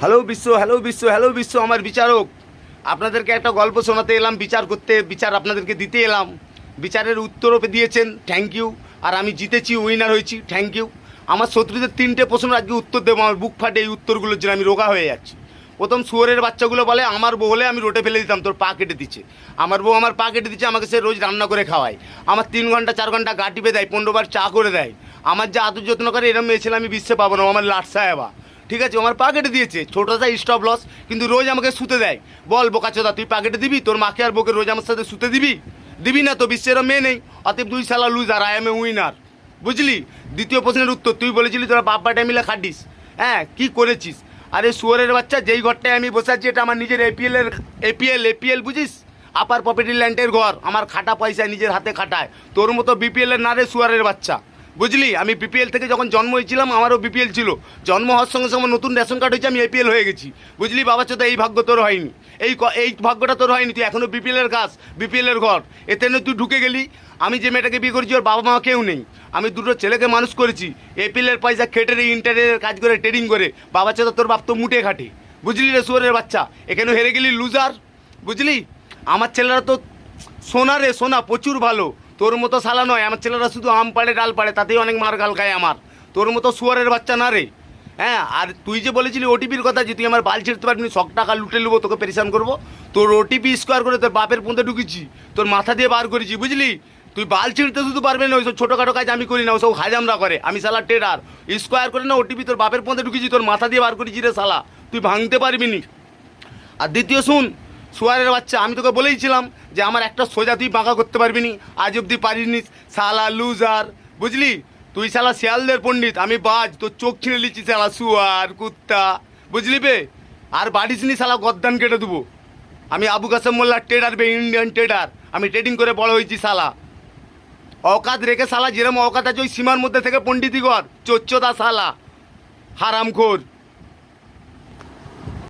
Hello বিশ্ব, hello বিশ্ব, hello বিশ্ব আমার বিচারক। আপনাদেরকে একটা গল্প শোনাতে এলাম, বিচার করতে, বিচার আপনাদেরকে দিতে এলাম। বিচারের উত্তরও দিয়েছেন, থ্যাংক ইউ। আর আমি জিতেছি, উইনার হয়েছি, থ্যাংক ইউ। আমার শত্রুদের 3টে প্রশ্ন আজকে উত্তর দেবো, আমার বুক ফাটে এই উত্তরগুলোর জন্য আমি রোগা হয়ে যাচ্ছি। প্রথম, শুয়োরের বাচ্চাগুলো বলে আমার বউ হলে আমি রোটে ফেলে দিতাম, তোর পা কেটে দিচ্ছে। আমার বউ আমার পা কেটে দিচ্ছে, আমাকে সে রোজ রান্না করে খাওয়ায়, আমার 3 ঘন্টা 4 ঘন্টা গা টিপে দেয়, 15 বার চা করে দেয়, আমার যা আদর যত্ন করে, এরকম মেয়ে ছেলে আমি বিশ্বে পাবো না। আমার লাট সাহেবা, ঠিক আছে, আমার পা কেটে দিয়েছে, ছোটোটা স্টপ লস, কিন্তু রোজ আমাকে শুতে দেয়। বল বোকাচোদা, তুই পা কেটে দিবি? তোর মাকে আর বউকে রোজ আমার সাথে শুতে দিবি? দিবি না তো, বিশ্বেরও মেয়ে নেই। অতএব তুই শালা loser, I M A winner. বুঝলি? দ্বিতীয় প্রশ্নের উত্তর, তুই বলেছিলি তোরা বাপ বাটা মিলে খাটিস। হ্যাঁ, কী করেছিস? আরে শুয়োরের বাচ্চা, যেই ঘরটায় আমি বসে আছি এটা আমার নিজের এপিএল বুঝিস, আপার প্রপার্টি ল্যান্ডের ঘর, আমার খাটা পয়সায় নিজের হাতে খাটায়। তোর মতো বিপিএলের না রে শুয়ারের বাচ্চা। বুঝলি? আমি বিপিএল থেকে যখন জন্ম হয়েছিলাম আমারও বিপিএল ছিল, জন্ম হওয়ার সঙ্গে সঙ্গে নতুন রেশন কার্ড হয়েছে, আমি এপিএল হয়ে গেছি। বুঝলি বাবা চোদা, এই ভাগ্য তোর হয়নি, এই ভাগ্যটা তোর হয়নি। তুই এখনও বিপিএলের গাছ, বিপিএলের ঘর, এতে তুই ঢুকে গেলি। আমি যে মেয়েটাকে বিয়ে করেছি ওর বাবা মা কেউ নেই, আমি 2টো ছেলেকে মানুষ করেছি, এপিএলের পয়সা খেটে ইন্টারনেটের কাজ করে, ট্রেডিং করে। বাবা চোদা, তোর বাপ তো মুটে খাটে। বুঝলি রে শুয়োরের বাচ্চা, এখানেও হেরে গেলি, লুজার। বুঝলি? আমার ছেলেরা তো সোনা রে সোনা, প্রচুর ভালো। তোর মতো শালা নয়, আমার ছেলেরা শুধু আম পাড়ে ডাল পাড়ে, তাতেই অনেক মার গাল খায় আমার। তোর মতো শুয়ারের বাচ্চা না রে। হ্যাঁ, আর তুই যে বলেছিলি ওটিপির কথা, যে তুই আমার বাল ছিঁড়তে পারবি, 100 টাকা লুটে নেবো, তোকে পেরেশান করবো, তোর ওটিপি স্কোয়ার করে তোর বাপের পথে ঢুকেছি, তোর মাথা দিয়ে বার করেছি। বুঝলি? তুই বাল ছিঁড়তে শুধু পারবে না, ওইসব ছোটোখাটো কাজ আমি করি না, ওসব হাজামরা করে। আমি শালা টেডার, স্কোয়ার করে না ওটিপি তোর বাপের পথে ঢুকেছি, তোর মাথা দিয়ে বার করেছি রে শালা, তুই ভাঙতে পারবি নি। আর দ্বিতীয় শুন, শুয়ারের বাচ্চা, আমি তোকে বলেইছিলাম যে আমার একটা সোজা তুই বাঁকা করতে পারবি নি, আজ অব্দি পারিনি, শালা লুজার। বুঝলি? তুই শালা শিয়ালদের পণ্ডিত, আমি বাজ, তোর চোখ ছিঁড়ে নিচ্ছি শালা শুয়ার কুত্তা। বুঝলি বে? আর বাড়িস নি শালা, গদ্দান কেটে দেবো। আমি আবু কাসেম মোল্লার ট্রেডার বে, ইন্ডিয়ান ট্রেডার, আমি ট্রেডিং করে বড় হয়েছি শালা। অকাত রেখে শালা, যেরকম অকাত আছে ওই সীমার মধ্যে থেকে পণ্ডিতি কর, চোচ্চোদা শালা, হারামখোর।